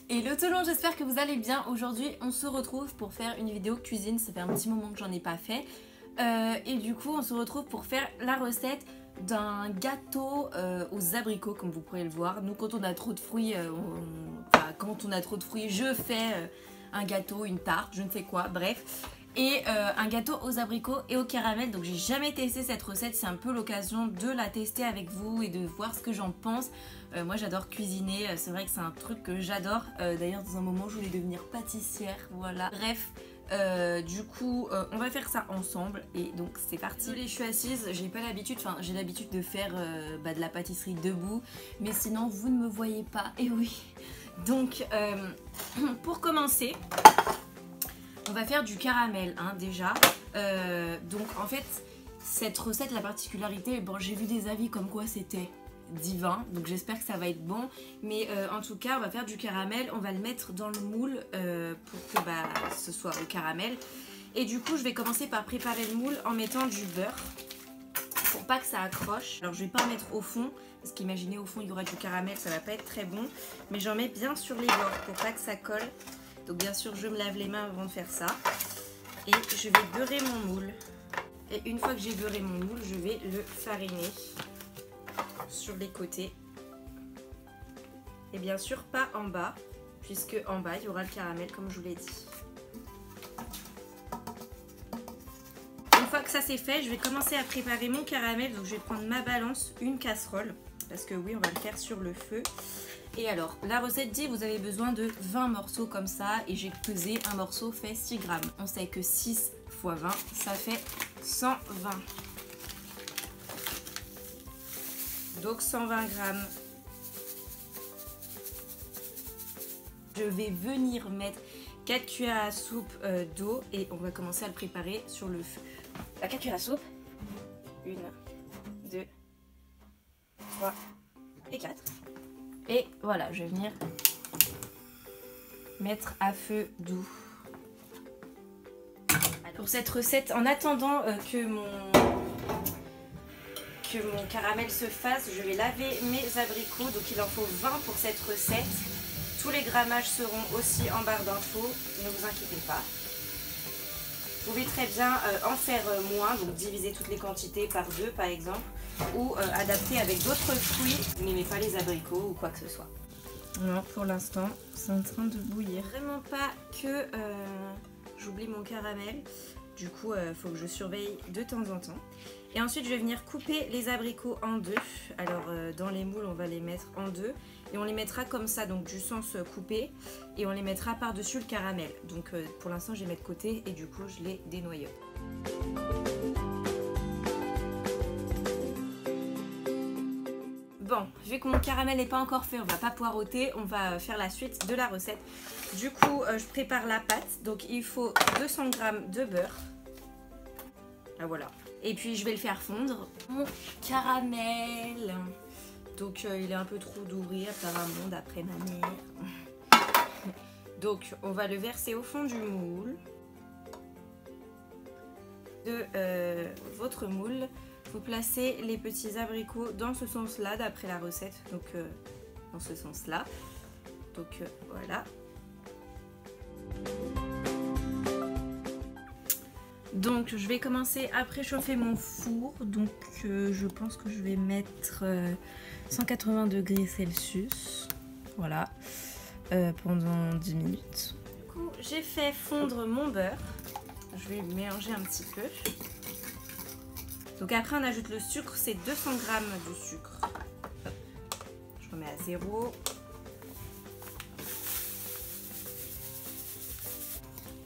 Hello tout le monde, j'espère que vous allez bien. Aujourd'hui on se retrouve pour faire une vidéo cuisine, ça fait un petit moment que j'en ai pas fait. Et du coup on se retrouve pour faire la recette d'un gâteau aux abricots, comme vous pourrez le voir. Nous quand on a trop de fruits, je fais un gâteau, une tarte, je ne sais quoi, bref. Et un gâteau aux abricots et au caramel. Donc j'ai jamais testé cette recette, c'est un peu l'occasion de la tester avec vous et de voir ce que j'en pense. Moi j'adore cuisiner, c'est vrai que c'est un truc que j'adore. D'ailleurs dans un moment je voulais devenir pâtissière, voilà. Bref, du coup on va faire ça ensemble et donc c'est parti. Je suis assise, j'ai pas l'habitude, enfin j'ai l'habitude de faire de la pâtisserie debout, mais sinon vous ne me voyez pas, et oui. Donc pour commencer, on va faire du caramel hein, déjà. Donc en fait cette recette, la particularité, bon j'ai vu des avis comme quoi c'était divin, donc j'espère que ça va être bon, mais en tout cas on va faire du caramel, on va le mettre dans le moule pour que ce soit au caramel. Et du coup je vais commencer par préparer le moule en mettant du beurre pour pas que ça accroche. Alors je vais pas en mettre au fond parce qu'imaginez au fond il y aura du caramel, ça va pas être très bon, mais j'en mets bien sur les bords pour pas que ça colle. Donc bien sûr je me lave les mains avant de faire ça et je vais beurrer mon moule. Et une fois que j'ai beurré mon moule, je vais le fariner sur les côtés et bien sûr pas en bas, puisque en bas il y aura le caramel comme je vous l'ai dit. Une fois que ça c'est fait, je vais commencer à préparer mon caramel. Donc je vais prendre ma balance, une casserole, parce que oui on va le faire sur le feu. Et alors la recette dit vous avez besoin de 20 morceaux comme ça, et j'ai pesé, un morceau fait 6 grammes. On sait que 6 x 20 ça fait 120. Donc 120 grammes. Je vais venir mettre 4 cuillères à soupe d'eau et on va commencer à le préparer sur le feu. La 4 cuillères à soupe. 1, 2, 3 et 4. Et voilà, je vais venir mettre à feu doux. Pour cette recette, en attendant que mon caramel se fasse, je vais laver mes abricots. Donc il en faut 20 pour cette recette. Tous les grammages seront aussi en barre d'infos, ne vous inquiétez pas. Vous pouvez très bien en faire moins, donc diviser toutes les quantités par 2 par exemple, ou adapter avec d'autres fruits. Vous n'aimez pas les abricots ou quoi que ce soit. Non, pour l'instant, c'est en train de bouillir. Vraiment pas que j'oublie mon caramel. Du coup, il faut que je surveille de temps en temps. Et ensuite, je vais venir couper les abricots en deux. Alors, dans les moules, on va les mettre en deux. Et on les mettra comme ça, donc du sens coupé. Et on les mettra par-dessus le caramel. Donc, pour l'instant, je les mets de côté et du coup, je les dénoyote. Bon, vu que mon caramel n'est pas encore fait, on va pas poireauter, on va faire la suite de la recette. Du coup, je prépare la pâte. Donc, il faut 200 g de beurre. Ah, voilà. Et puis, je vais le faire fondre. Mon caramel. Donc, il est un peu trop d'ouvrir apparemment, d'après ma mère. Donc, on va le verser au fond du moule. De votre moule. Vous placez les petits abricots dans ce sens-là, d'après la recette. Donc, dans ce sens-là. Donc, voilà. Donc, je vais commencer à préchauffer mon four. Donc, je pense que je vais mettre 180 degrés Celsius. Voilà. Pendant 10 minutes. Du coup, j'ai fait fondre mon beurre. Je vais mélanger un petit peu. Donc après on ajoute le sucre, c'est 200 g de sucre. Hop. Je remets à 0.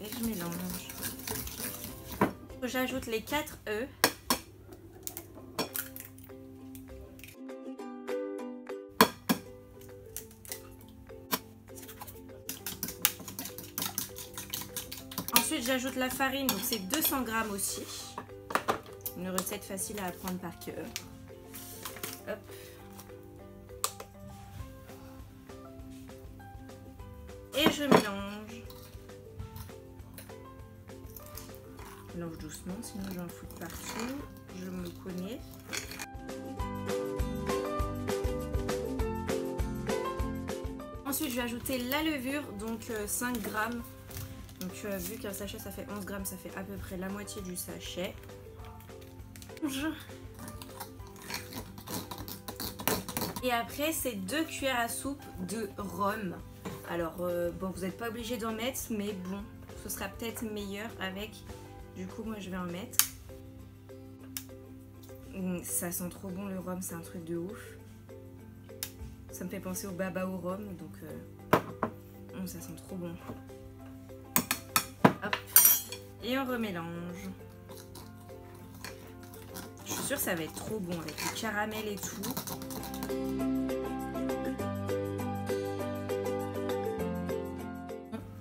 Et je mélange. J'ajoute les 4 œufs. Ensuite j'ajoute la farine, donc c'est 200 g aussi. Une recette facile à apprendre par cœur. Hop. Et je mélange. Je mélange doucement, sinon j'en fous partout. Je me connais. Ensuite je vais ajouter la levure, donc 5 grammes. Donc vu qu'un sachet ça fait 11 grammes, ça fait à peu près la moitié du sachet. Et après c'est 2 cuillères à soupe de rhum. Alors bon, vous n'êtes pas obligé d'en mettre, mais bon, ce sera peut-être meilleur avec. Du coup moi je vais en mettre. Ça sent trop bon le rhum, c'est un truc de ouf. Ça me fait penser au baba au rhum, donc ça sent trop bon. Hop. Et on remélange. Je suis sûre que ça va être trop bon avec le caramel et tout.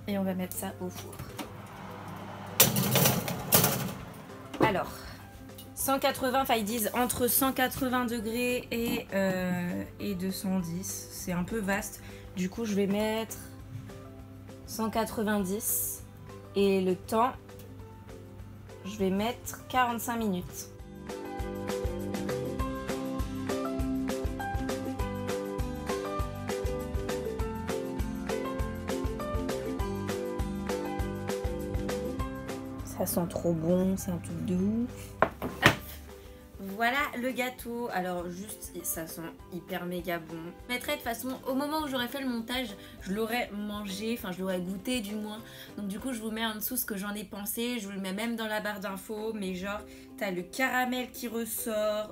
Et on va mettre ça au four. Alors, 180, enfin ils disent entre 180 degrés et 210. C'est un peu vaste. Du coup, je vais mettre 190. Et le temps, je vais mettre 45 minutes. Ça sent trop bon, c'est un truc de ouf. Voilà le gâteau. Alors juste, ça sent hyper méga bon. Je mettrai de toute façon, au moment où j'aurais fait le montage, je l'aurais mangé, enfin je l'aurais goûté du moins. Donc du coup je vous mets en dessous ce que j'en ai pensé. Je vous le mets même dans la barre d'infos. Mais genre, t'as le caramel qui ressort.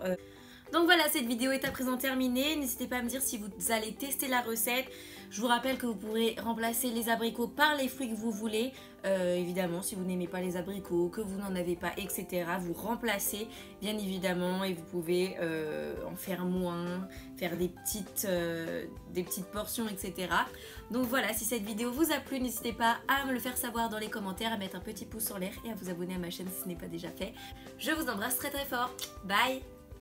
Donc voilà, cette vidéo est à présent terminée. N'hésitez pas à me dire si vous allez tester la recette. Je vous rappelle que vous pourrez remplacer les abricots par les fruits que vous voulez. Évidemment, si vous n'aimez pas les abricots, que vous n'en avez pas, etc. Vous remplacez, bien évidemment. Et vous pouvez en faire moins, faire des petites portions, etc. Donc voilà, si cette vidéo vous a plu, n'hésitez pas à me le faire savoir dans les commentaires, à mettre un petit pouce en l'air et à vous abonner à ma chaîne si ce n'est pas déjà fait. Je vous embrasse très très fort. Bye!